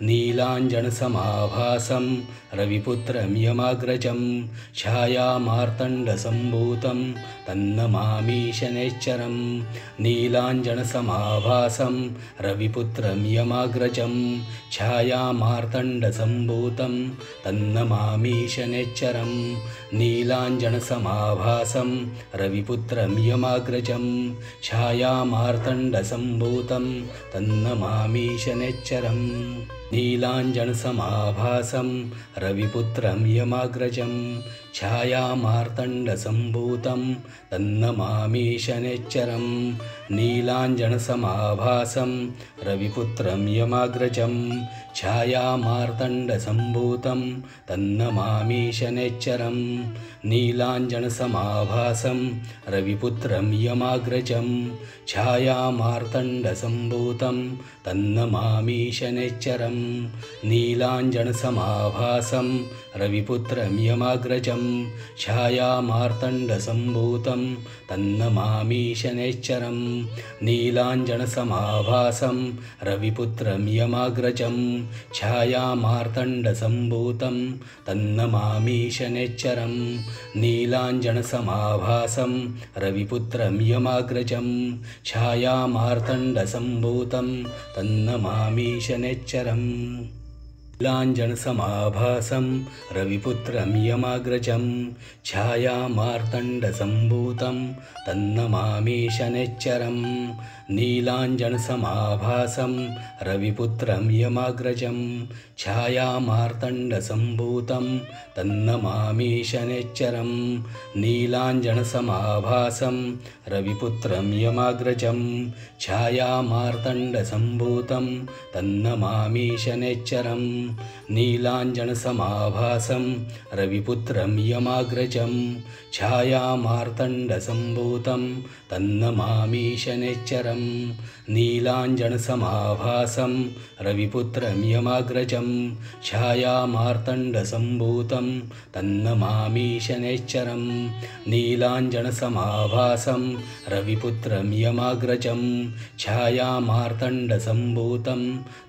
नीलाञ्जनसमाभासं रविपुत्रं यमाग्रजं छायामार्तण्डसम्भूतं तन्नमामि शनैश्चरं नीलाञ्जनसमाभासं रविपुत्रं यमाग्रजं छायामार्तण्डसम्भूतं तन्नमामि शनैश्चरं नीलाञ्जनसमाभासं रविपुत्रं यमाग्रजं छायामार्तण्डसम्भूतं तन्नमामि शनैश्चरं नीलाञ्जनसमाभासं रविपुत्रं यमाग्रजं छायामार्तण्डसम्भूतं तन्नमामि शनैश्चरं नीलाञ्जनसमाभासं रविपुत्रं यमाग्रजं छायामार्तण्डसम्भूतं तन्नमामि शनैश्चरं नीलाञ्जनसमाभासं रविपुत्रं यमाग्रजं छायामार्तण्डसम्भूतं तन्नमामि शनैश्चरं नीलाञ्जनसमाभासं रविपुत्रं यमाग्रजं छायामार्तण्डसम्भूतं तन्नमामि शनैश्चरं नीलाञ्जनसमाभासं रविपुत्रं यमाग्रजं छायामार्तण्डसम्भूतं तन्नमामि शनैश्चरं नीलाञ्जनसमाभासं रविपुत्रं यमाग्रजं छायामार्तण्डसम्भूतं तन्नमामि शनैश्चरं नीलाञ्जनसमाभासं रविपुत्रं यमाग्रजं छायामार्तण्डसम्भूतं तन्नमामि शनैश्चरं नीलाञ्जनसमाभासं रविपुत्रं यमाग्रजं छायामार्तण्डसम्भूतं तन्नमामि शनैश्चरं नीलाञ्जनसमाभासं रविपुत्रं यमाग्रजं छायामार्तण्डसम्भूतं तन्नमामि शनैश्चरं नीलाञ्जनसमाभासं रविपुत्रं यमाग्रजं छायामार्तण्डसम्भूतं तन्नमामि शनैश्चरं नीलाञ्जनसमाभासं रविपुत्रं यमाग्रजं छायामार्तण्डसम्भूतं तन्नमामि शनैश्चरं नीलाञ्जनसमाभासं रविपुत्रं यमाग्रजं छायामार्तण्डसम्भूतं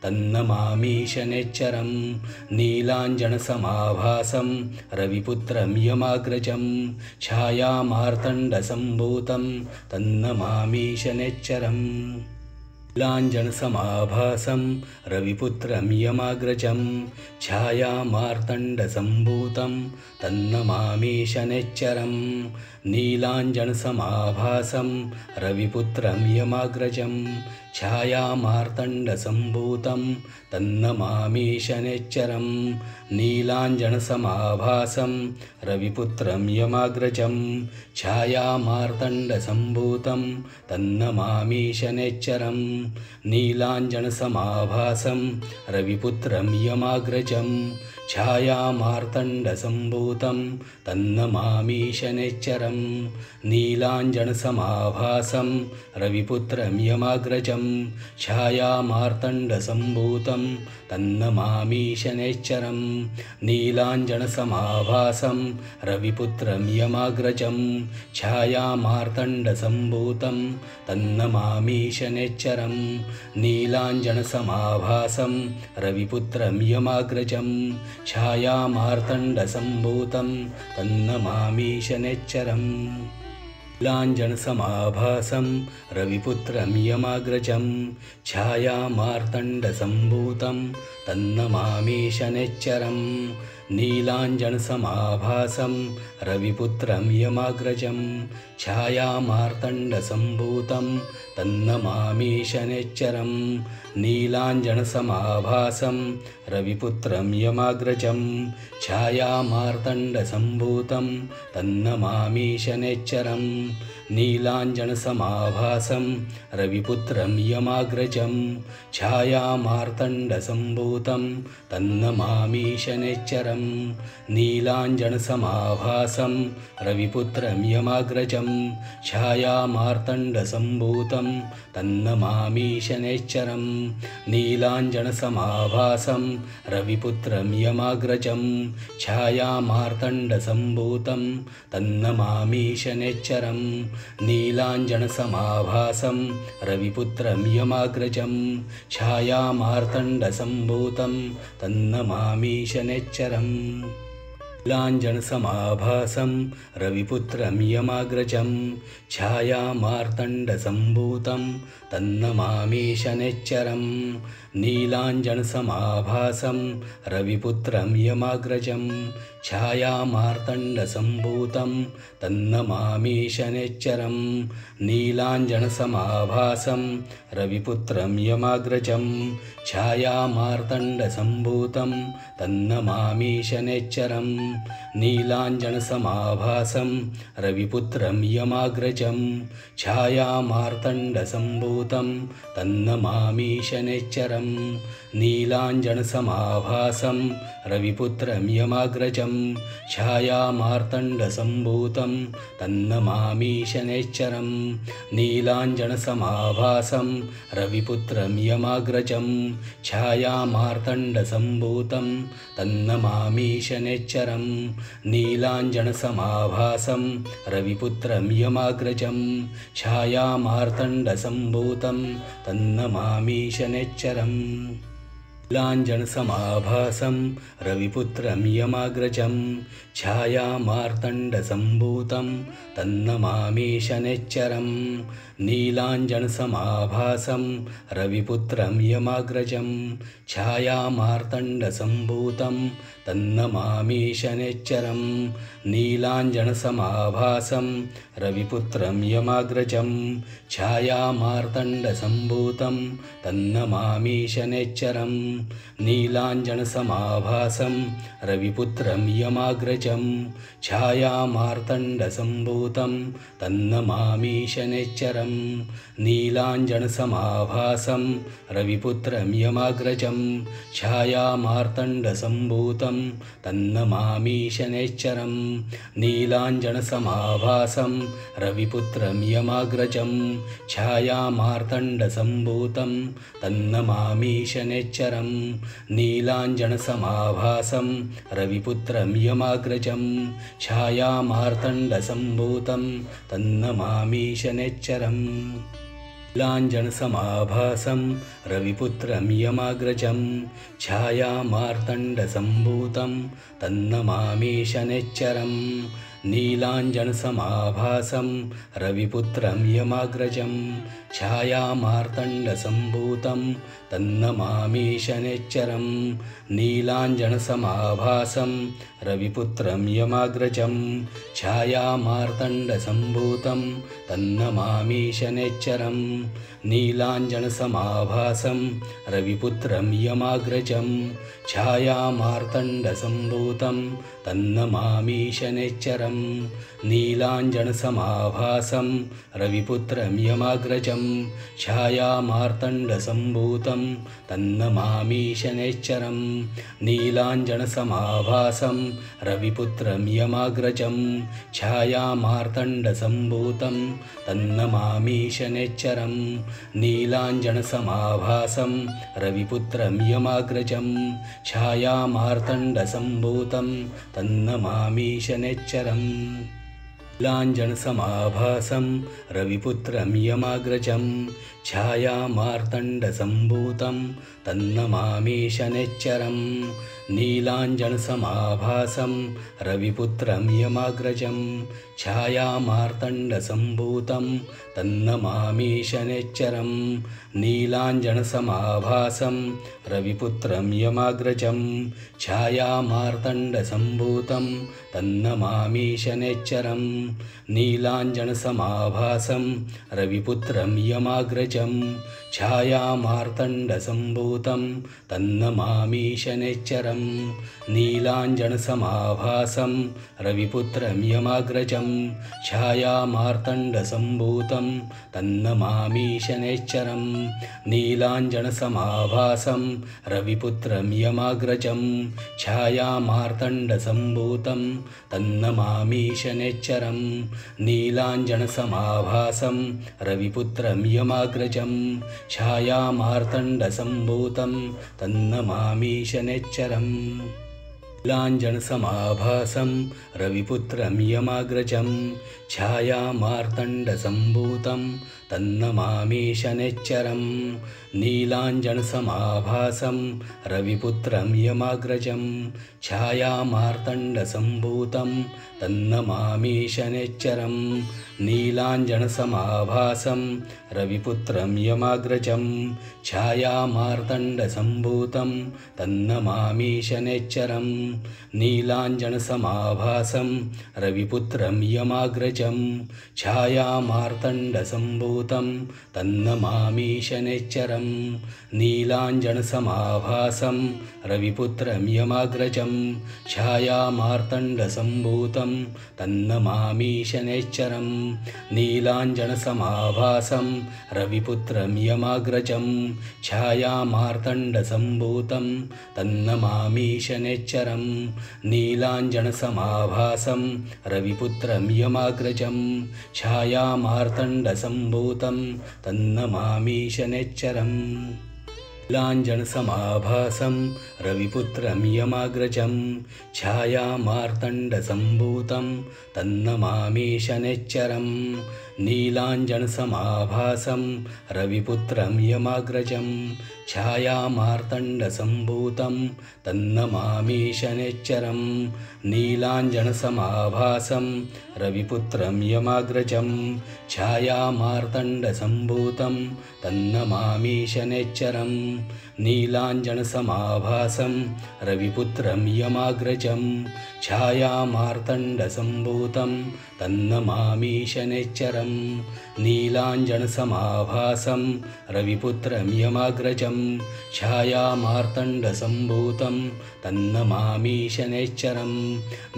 तन्नमामि शनैश्चरं नीलाञ्जनसमाभासं रविपुत्रं यमाग्रजं छायामार्तण्डसम्भूतं तन्नमामि शनैश्चरं नीलाञ्जनसमाभासं रविपुत्रं यमाग्रजं छायामार्तण्डसम्भूतं तन्नमामि शनैश्चरं नीलाञ्जनसमाभासं रविपुत्रं यमाग्रजं छायामार्तण्डसम्भूतं तन्नमामि शनैश्चरं नीलाञ्जनसमाभासं रविपुत्रं यमाग्रजं छायामार्तण्डसम्भूतं तन्नमामि शनैश्चरं नीलाञ्जनसमाभासं रविपुत्रं यमाग्रजं छायामार्तण्डसम्भूतं तन्नमामि शनैश्चरं नीलाञ्जनसमाभासं रविपुत्रं यमाग्रजं छायामार्तण्डसम्भूतं तन्नमामि शनैश्चरं नीलाञ्जनसमाभासं रविपुत्रं यमाग्रजं छायामार्तण्डसम्भूतं तन्नमामि शनैश्चरं नीलाञ्जनसमाभासं रविपुत्रं यमाग्रजं छायामार्तण्डसम्भूतं तन्नमामि शनैश्चरं नीलाञ्जनसमाभासं रविपुत्रं यमाग्रजं छायामार्तण्डसम्भूतं तन्नमामि शनैश्चरं नीलाञ्जनसमाभासं रविपुत्रं यमाग्रजं छायामार्तण्डसम्भूतं तन्नमामि शनैश्चरं नीलाञ्जनसमाभासं रविपुत्रं यमाग्रजं छायामार्तण्डसम्भूतं तन्नमामि शनैश्चरं नीलाञ्जनसमाभासं रविपुत्रं यमाग्रजं छायामार्तण्डसम्भूतं तन्नमामि शनैश्चरं नीलाञ्जनसमाभासं रविपुत्रं यमाग्रजं छायामार्तण्डसम्भूतं तन्नमामि शनैश्चरं नीलाञ्जनसमाभासं रविपुत्रं यमाग्रजं छायामार्तण्डसम्भूतं तन्नमामि शनैश्चरं नीलाञ्जनसमाभासं रविपुत्रं यमाग्रजं छायामार्तण्डसम्भूतं तन्नमामि शनैश्चरम् नीलाञ्जनसमाभासं रविपुत्रं यमाग्रजं छायामार्तण्डसम्भूतं तन्नमामि शनैश्चरम् नीलाञ्जनसमाभासं रविपुत्रं यमाग्रजं छायामार्तण्डसम्भूतं तन्नमामि शनैश्चरम् नीलाञ्जनसमाभासं रविपुत्रं यमाग्रजं छायामार्तण्डसम्भूतं तन्नमामि शनैश्चरम् नीलाञ्जनसमाभासं रविपुत्रं यमाग्रजं छायामार्तण्डसम्भूतं तन्नमामि शनैश्चरम् नीलाञ्जनसमाभासं रविपुत्रं यमाग्रजं छायामार्तण्डसम्भूतं तन्नमामि शनैश्चरम् नीलाञ्जनसमाभासं रविपुत्रं यमाग्रजं छायामार्तण्डसम्भूतं तन्नमामि शनैश्चरम् नीलाञ्जनसमाभासं रविपुत्रं यमाग्रजं छायामार्तण्डसम्भूतं तन्नमामि शनैश्चरम् नीलाञ्जनसमाभासं रविपुत्रं यमाग्रजं छायामार्तण्डसम्भूतं तन्नमामि शनैश्चरम् नीलाञ्जनसमाभासं रविपुत्रं यमाग्रजं छायामार्तण्डसम्भूतं तन्नमामि शनैश्चरम् नीलाञ्जनसमाभासं रविपुत्रं यमाग्रजं छायामार्तण्डसम्भूतं तन्नमामि शनैश्चरम् नीलाञ्जनसमाभासं रविपुत्रं यमाग्रजं छायामार्तण्डसम्भूतं तन्नमामि शनैश्चरम् नीलाञ्जनसमाभासं रविपुत्रं यमाग्रजं छायामार्तण्डसम्भूतं तन्नमामि शनैश्चरम् नीलाञ्जनसमाभासं रविपुत्रं यमाग्रजं छायामार्तण्डसम्भूतं तन्नमामि शनैश्चरम् नीलाञ्जनसमाभासं रविपुत्रं यमाग्रजं छायामार्तण्डसम्भूतं तन्नमामि शनैश्चरम् नीलाञ्जनसमाभासं रविपुत्रं यमाग्रजं छायामार्तण्डसम्भूतं तन्नमामि शनैश्चरम् नीलाञ्जनसमाभासं रविपुत्रं यमाग्रजं छायामार्तण्डसम्भूतं तन्नमामि शनैश्चरम् नीलाञ्जनसमाभासं रविपुत्रं यमाग्रजं छायामार्तण्डसम्भूतं तन्नमामि शनैश्चरम् नीलाञ्जनसमाभासं रविपुत्रं यमाग्रजं छायामार्तण्डसम्भूतं तन्नमामि शनैश्चरम् नीलाञ्जनसमाभासं रविपुत्रं यमाग्रजं छायामार्तण्डसम्भूतं तन्नमामि शनैश्चरम् नीलाञ्जनसमाभासं रविपुत्रं यमाग्रजं छायामार्तण्डसम्भूतं तन्नमामि शनैश्चरम् नीलाञ्जनसमाभासं रविपुत्रं यमाग्रजं छायामार्तण्डसम्भूतं तन्नमामि शनैश्चरम् नीलाञ्जनसमाभासं रविपुत्रं यमाग्रजं छायामार्तण्डसम्भूतं तन्नमामि शनैश्चरम् नीलाञ्जनसमाभासं रविपुत्रं यमाग्रजं छायामार्तण्डसम्भूतं तन्नमामि शनैश्चरम् नीलाञ्जनसमाभासं रविपुत्रं यमाग्रजं छायामार्तण्डसम्भूतं तन्नमामि शनैश्चरम् नीलाञ्जनसमाभासं रविपुत्रं यमाग्रजं छायामार्तण्डसम्भूतं तन्नमामि शनैश्चरम् नीलाञ्जनसमाभासं रविपुत्रं यमाग्रजं छायामार्तण्डसम्भूतं तन्नमामि शनैश्चरम् नीलाञ्जनसमाभासं रविपुत्रं यमाग्रजं छायामार्तण्डसम्भूतं तन्नमामि शनैश्चरम् नीलाञ्जनसमाभासं रविपुत्रं यमाग्रजं छायामार्तण्डसम्भूतं तन्नमामि शनैश्चरम् नीलाञ्जनसमाभासं रविपुत्रं यमाग्रजं छायामार्तण्डसम्भूतं तन्नमामि शनैश्चरं नीलाञ्जनसमाभासं रविपुत्रं यमाग्रजं छायामार्तण्डसम्भूतं तन्नमामि शनैश्चरं नीलाञ्जनसमाभासं रविपुत्रं यमाग्रजं छायामार्तण्डसम्भूतं तन्नमामि शनैश्चरं नीलाञ्जनसमाभासं रविपुत्रं यमाग्रजं छायामार्तण्डसम्भूतं तन्नमामि शनैश्चरं नीलाञ्जनसमाभासं रविपुत्रं यमाग्रजं छायामार्तण्डसम्भूतं तन्नमामि शनैश्चरं नीलाञ्जनसमाभासं रविपुत्रं यमाग्रजं छायामार्तण्डसम्भूतं तन्नमामि शनैश्चरं नीलाञ्जनसमाभासं रविपुत्रं यमाग्रजं छायामार्तण्डसम्भूतं तन्नमामि शनैश्चरं नीलाञ्जनसमाभासं रविपुत्रं यमाग्रजं छायामार्तण्डसम्भूतं तन्नमामि शनैश्चरं नीलाञ्जनसमाभासं रविपुत्रं यमाग्रजं छायामार्तण्डसम्भूतं तन्नमामि शनैश्चरं नीलाञ्जनसमाभासं रविपुत्रं यमाग्रजं छायामार्तण्डसम्भूतं तन्नमामि शनैश्चरं नीलाञ्जनसमाभासं रविपुत्रं यमाग्रजं छायामार्तण्डसम्भूतं तन्नमामि शनैश्चरं नीलाञ्जनसमाभासं रविपुत्रं यमाग्रजं छायामार्तण्डसम्भूतं तन्नमामि शनैश्चरं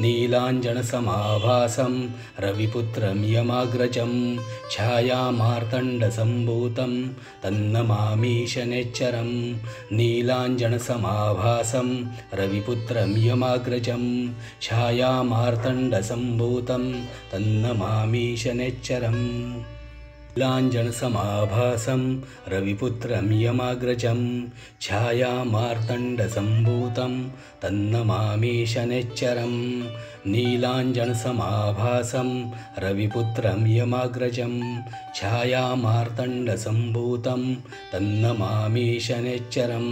नीलाञ्जनसमाभासं रविपुत्रं यमाग्रजं छायामार्तण्डसम्भूतं तन्नमामि शनैश्चरं नीलाञ्जनसमाभासं रविपुत्रं यमाग्रजं छायामार्तण्डसम्भूतं तन्नमामि शनैश्चरं नीलाञ्जनसमाभासं रविपुत्रं यमाग्रजं छायामार्तण्डसम्भूतं तन्नमामि शनैश्चरं नीलाञ्जनसमाभासं रविपुत्रं यमाग्रजं छायामार्तण्डसम्भूतं तन्नमामि शनैश्चरं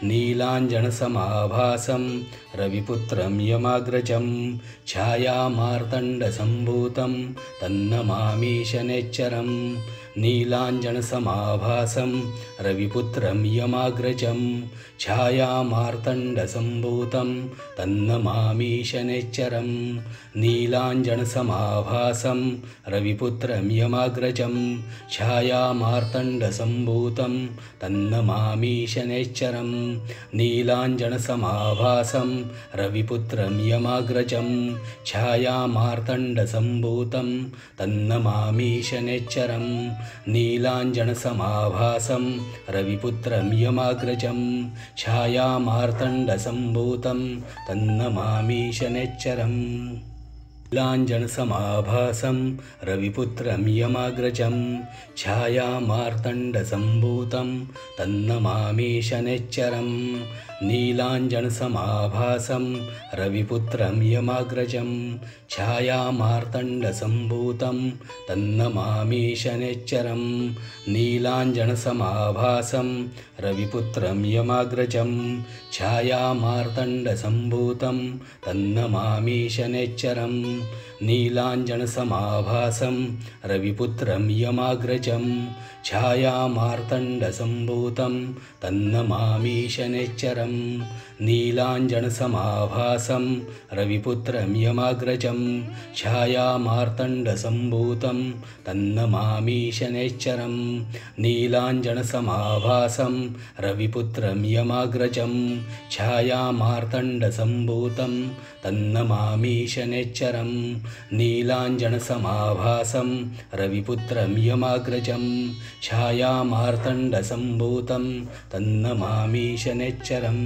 नीलाञ्जनसमाभासं रविपुत्रं यमाग्रजं छायामार्तण्डसम्भूतं तन्नमामि शनैश्चरं नीलाञ्जनसमाभासं रविपुत्रं यमाग्रजं छायामार्तण्डसम्भूतं तन्नमामि शनैश्चरं नीलाञ्जनसमाभासं रविपुत्रं यमाग्रजं छायामार्तण्डसम्भूतं तन्नमामि शनैश्चरं नीलाञ्जनसमाभासं रविपुत्रं यमाग्रजं छायामार्तण्डसम्भूतं तन्नमामि शनैश्चरं नीलाञ्जनसमाभासं रविपुत्रं यमाग्रजं छायामार्तण्डसम्भूतं तन्नमामि शनैश्चरं नीलाञ्जनसमाभासं रविपुत्रं यमाग्रजं छायामार्तण्डसम्भूतं तन्नमामि शनैश्चरं नीलाञ्जनसमाभासं रविपुत्रं यमाग्रजं छायामार्तण्डसम्भूतं तन्नमामि शनैश्चरं नीलाञ्जनसमाभासं रविपुत्रं यमाग्रजं छायामार्तण्डसम्भूतं तन्नमामि शनैश्चरं नीलाञ्जनसमाभासं रविपुत्रं यमाग्रजं छायामार्तण्डसम्भूतं तन्नमामि शनैश्चरं नीलाञ्जनसमाभासं रविपुत्रं यमाग्रजं छायामार्तण्डसम्भूतं तन्नमामि शनैश्चरं नीलाञ्जनसमाभासं रविपुत्रं यमाग्रजं छायामार्तण्डसम्भूतं तन्नमामि शनैश्चरं नीलाञ्जनसमाभासं रविपुत्रं यमाग्रजं छायामार्तण्डसम्भूतं तन्नमामि शनैश्चरम्